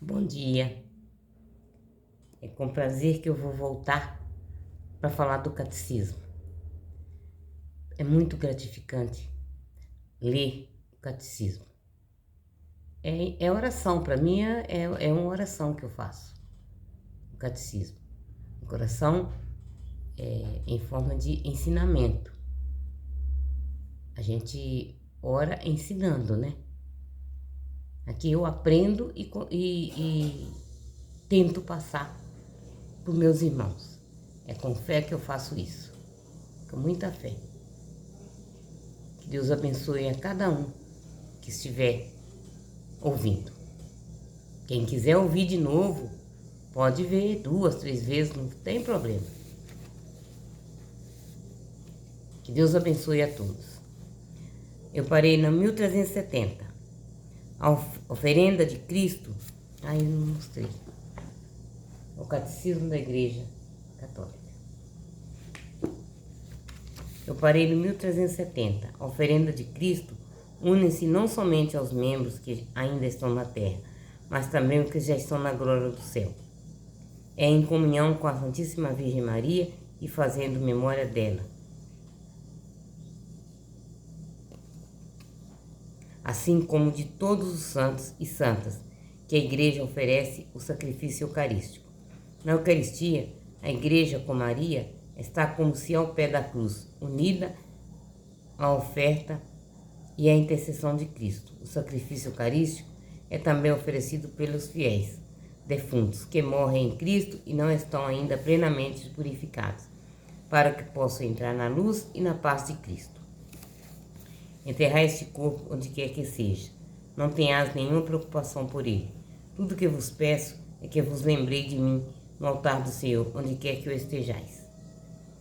Bom dia. É com prazer que eu vou voltar para falar do catecismo. É muito gratificante ler o catecismo. É oração, para mim é uma oração que eu faço, o catecismo. O coração em forma de ensinamento. A gente ora ensinando, né? Aqui eu aprendo e tento passar para os meus irmãos. É com fé que eu faço isso, com muita fé. Que Deus abençoe a cada um que estiver ouvindo. Quem quiser ouvir de novo, pode ver 2, 3 vezes, não tem problema. Que Deus abençoe a todos. Eu parei no 1370. A oferenda de Cristo. Eu não mostrei. O Catecismo da Igreja Católica. Eu parei no 1370. A oferenda de Cristo une-se não somente aos membros que ainda estão na terra, mas também os que já estão na glória do céu. É em comunhão com a Santíssima Virgem Maria e fazendo memória dela. Assim como de todos os santos e santas, que a Igreja oferece o sacrifício eucarístico. Na Eucaristia, a Igreja com Maria está como se ao pé da cruz, unida à oferta e à intercessão de Cristo. O sacrifício eucarístico é também oferecido pelos fiéis defuntos que morrem em Cristo e não estão ainda plenamente purificados, para que possam entrar na luz e na paz de Cristo. Enterrai este corpo onde quer que seja. Não tenhais nenhuma preocupação por ele. Tudo que vos peço é que vos lembrei de mim no altar do Senhor, onde quer que eu estejais.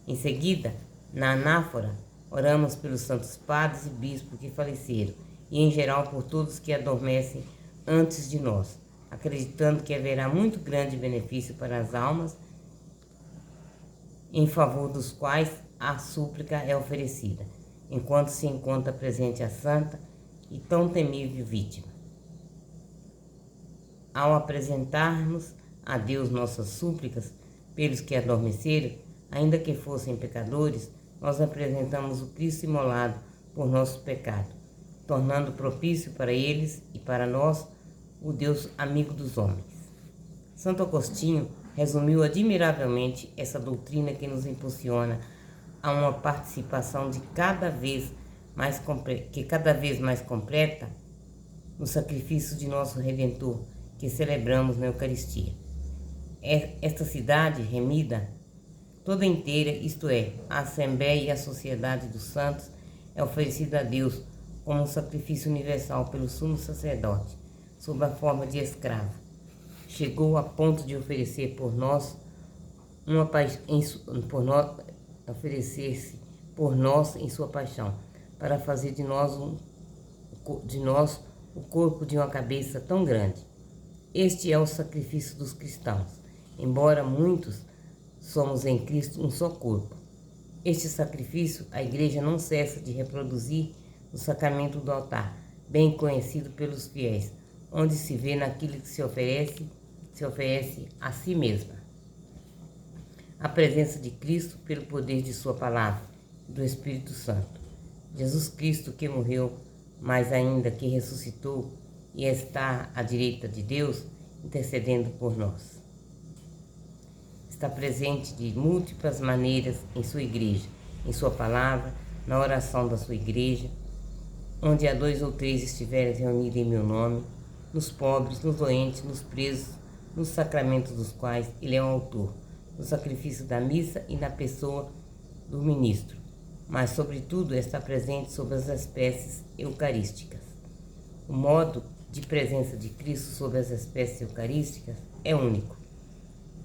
Em seguida, na anáfora, oramos pelos santos padres e bispos que faleceram, e em geral por todos que adormecem antes de nós, acreditando que haverá muito grande benefício para as almas, em favor dos quais a súplica é oferecida, enquanto se encontra presente a santa e tão temível vítima. Ao apresentarmos a Deus nossas súplicas pelos que adormeceram, ainda que fossem pecadores, nós apresentamos o Cristo imolado por nosso pecado, tornando propício para eles e para nós o Deus amigo dos homens. Santo Agostinho resumiu admiravelmente essa doutrina que nos impulsiona a uma participação cada vez mais completa no sacrifício de nosso Redentor, que celebramos na Eucaristia. Esta cidade remida, toda inteira, isto é, a Assembleia e a Sociedade dos Santos, é oferecida a Deus como um sacrifício universal pelo sumo sacerdote, sob a forma de escravo. Chegou a ponto de oferecer oferecer-se por nós em sua paixão, para fazer de nós o corpo de uma cabeça tão grande. Este é o sacrifício dos cristãos, embora muitos somos em Cristo um só corpo. Este sacrifício a Igreja não cessa de reproduzir no sacramento do altar, bem conhecido pelos fiéis, onde se vê naquilo que se oferece a si mesma. A presença de Cristo pelo poder de sua palavra e do Espírito Santo. Jesus Cristo que morreu, mas ainda que ressuscitou e está à direita de Deus, intercedendo por nós. Está presente de múltiplas maneiras em sua igreja, em sua palavra, na oração da sua igreja, onde há 2 ou 3 estiverem reunidos em meu nome, nos pobres, nos doentes, nos presos, nos sacramentos dos quais ele é o autor, no sacrifício da missa e na pessoa do ministro, mas sobretudo está presente sobre as espécies eucarísticas. O modo de presença de Cristo sobre as espécies eucarísticas é único.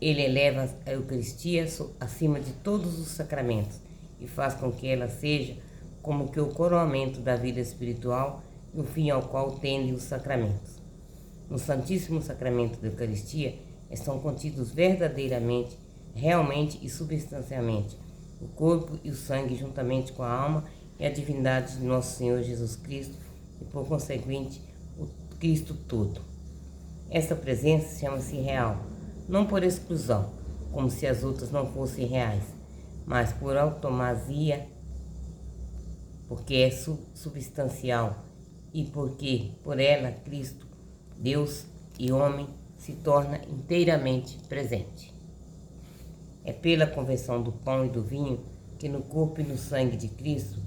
Ele eleva a Eucaristia acima de todos os sacramentos e faz com que ela seja como que o coroamento da vida espiritual e o fim ao qual tendem os sacramentos. No Santíssimo Sacramento da Eucaristia estão contidos verdadeiramente, realmente e substancialmente o corpo e o sangue juntamente com a alma e a divindade de nosso Senhor Jesus Cristo e, por conseguinte, o Cristo todo. Essa presença chama-se real, não por exclusão, como se as outras não fossem reais, mas por automasia, porque é substancial e porque, por ela, Cristo, Deus e homem se torna inteiramente presente. É pela conversão do pão e do vinho que no corpo e no sangue de Cristo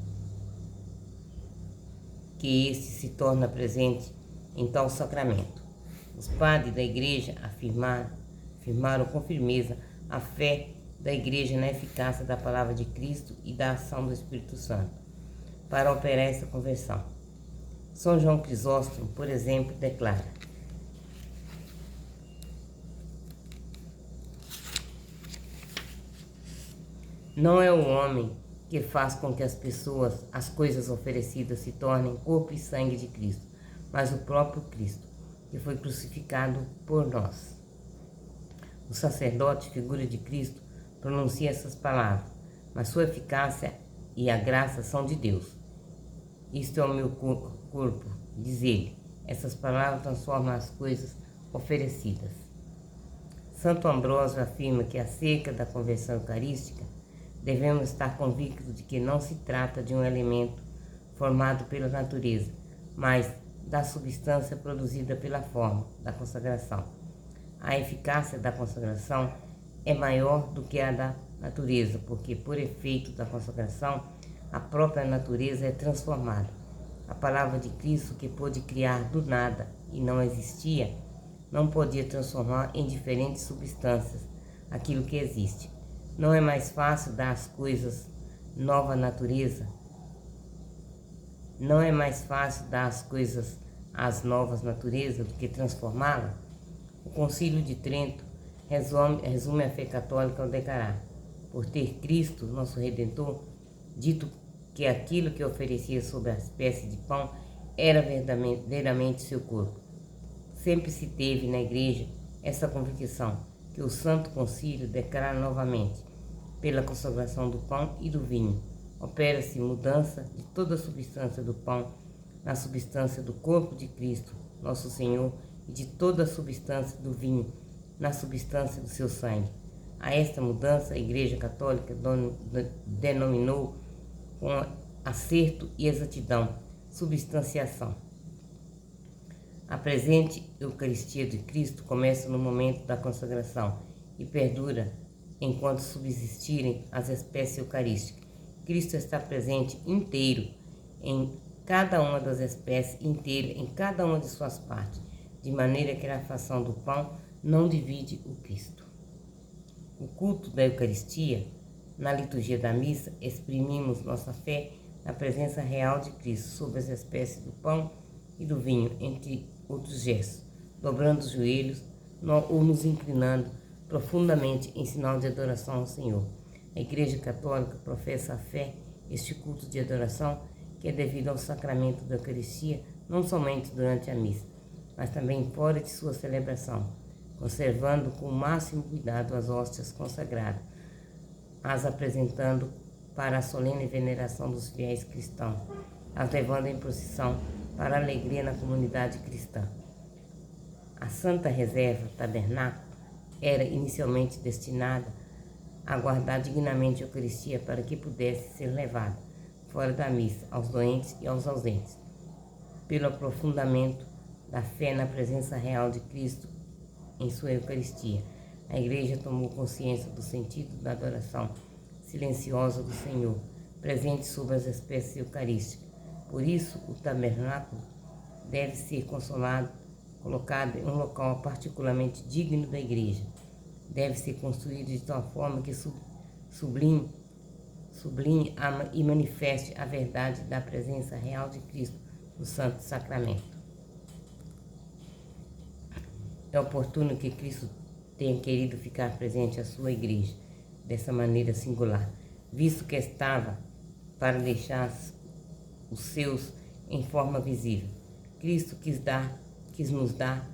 que este se torna presente em tal sacramento. Os padres da Igreja afirmaram com firmeza a fé da Igreja na eficácia da palavra de Cristo e da ação do Espírito Santo para operar essa conversão. São João Crisóstomo, por exemplo, declara: não é o homem que faz com que as coisas oferecidas se tornem corpo e sangue de Cristo, mas o próprio Cristo, que foi crucificado por nós. O sacerdote, figura de Cristo, pronuncia essas palavras, mas sua eficácia e a graça são de Deus. Isto é o meu corpo, diz ele. Essas palavras transformam as coisas oferecidas. Santo Ambrósio afirma que acerca da conversão eucarística, devemos estar convictos de que não se trata de um elemento formado pela natureza, mas da substância produzida pela forma da consagração. A eficácia da consagração é maior do que a da natureza, porque, por efeito da consagração, a própria natureza é transformada. A palavra de Cristo, que pôde criar do nada e não existia, não podia transformar em diferentes substâncias aquilo que existe. Não é mais fácil dar às coisas nova natureza? Não é mais fácil dar às coisas as novas naturezas do que transformá-las? O Concílio de Trento resume a fé católica ao declarar: por ter Cristo, nosso Redentor, dito que aquilo que oferecia sob a espécie de pão era verdadeiramente seu corpo. Sempre se teve na Igreja essa convicção, que o Santo Concílio declara novamente: pela consagração do pão e do vinho, opera-se mudança de toda a substância do pão na substância do corpo de Cristo, nosso Senhor, e de toda a substância do vinho na substância do seu sangue. A esta mudança a Igreja Católica denominou com acerto e exatidão substanciação. A presente Eucaristia de Cristo começa no momento da consagração e perdura enquanto subsistirem as espécies eucarísticas. Cristo está presente inteiro em cada uma das espécies, inteiro em cada uma de suas partes, de maneira que a fração do pão não divide o Cristo. O culto da Eucaristia, na liturgia da missa, exprimimos nossa fé na presença real de Cristo sobre as espécies do pão e do vinho, entre outros gestos, dobrando os joelhos ou nos inclinando profundamente em sinal de adoração ao Senhor. A Igreja Católica professa a fé, este culto de adoração, que é devido ao sacramento da Eucaristia, não somente durante a missa, mas também fora de sua celebração, conservando com o máximo cuidado as hóstias consagradas, as apresentando para a solene veneração dos fiéis cristãos, as levando em procissão para a alegria na comunidade cristã. A Santa Reserva Tabernáculo era inicialmente destinada a guardar dignamente a Eucaristia para que pudesse ser levada fora da missa aos doentes e aos ausentes. Pelo aprofundamento da fé na presença real de Cristo em sua Eucaristia, a Igreja tomou consciência do sentido da adoração silenciosa do Senhor, presente sobre as espécies eucarísticas. Por isso, o tabernáculo deve ser colocado em um local particularmente digno da Igreja. Deve ser construído de tal forma que sublime e manifeste a verdade da presença real de Cristo no Santo Sacramento. É oportuno que Cristo tenha querido ficar presente à sua Igreja dessa maneira singular, visto que estava para deixar os seus em forma visível. Cristo quis nos dar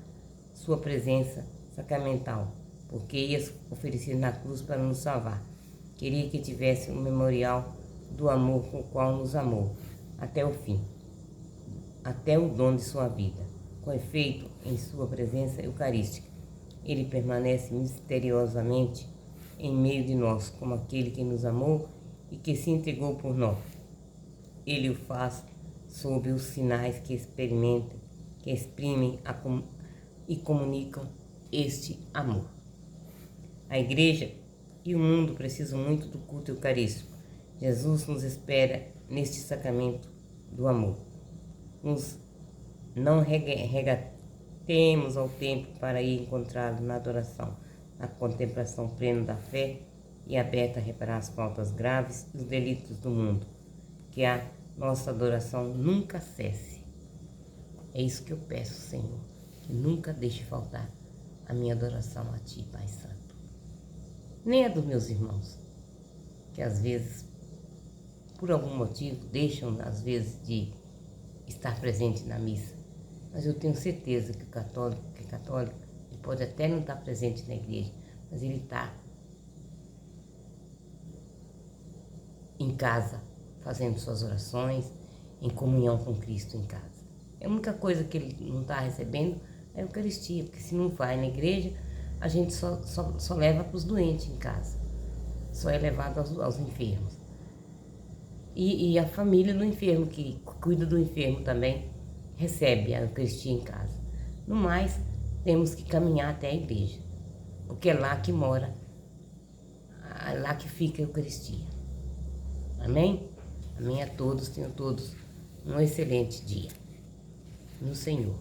sua presença sacramental, porque ia oferecer na cruz para nos salvar. Queria que tivesse um memorial do amor com o qual nos amou até o fim, até o dom de sua vida. Com efeito, em sua presença eucarística, ele permanece misteriosamente em meio de nós, como aquele que nos amou e que se entregou por nós. Ele o faz sob os sinais que experimentam, que exprimem e comunicam este amor. A Igreja e o mundo precisam muito do culto eucarístico. Jesus nos espera neste sacramento do amor. Não regatemos ao tempo para ir encontrá-lo na adoração, na contemplação plena da fé e aberta a reparar as faltas graves e os delitos do mundo. Que a nossa adoração nunca cesse. É isso que eu peço, Senhor, que nunca deixe faltar a minha adoração a Ti, Pai Santo. Nem a dos meus irmãos, que às vezes, por algum motivo, deixam às vezes de estar presente na missa. Mas eu tenho certeza que o católico, ele pode até não estar presente na igreja, mas ele está em casa, fazendo suas orações, em comunhão com Cristo em casa. A única coisa que ele não está recebendo é a Eucaristia, porque se não vai na igreja, a gente só leva para os doentes em casa, só é levado aos enfermos. E a família do enfermo, que cuida do enfermo também, recebe a Eucaristia em casa. No mais, temos que caminhar até a igreja, porque é lá que mora, é lá que fica a Eucaristia. Amém? Amém a todos, tenham todos um excelente dia no Senhor.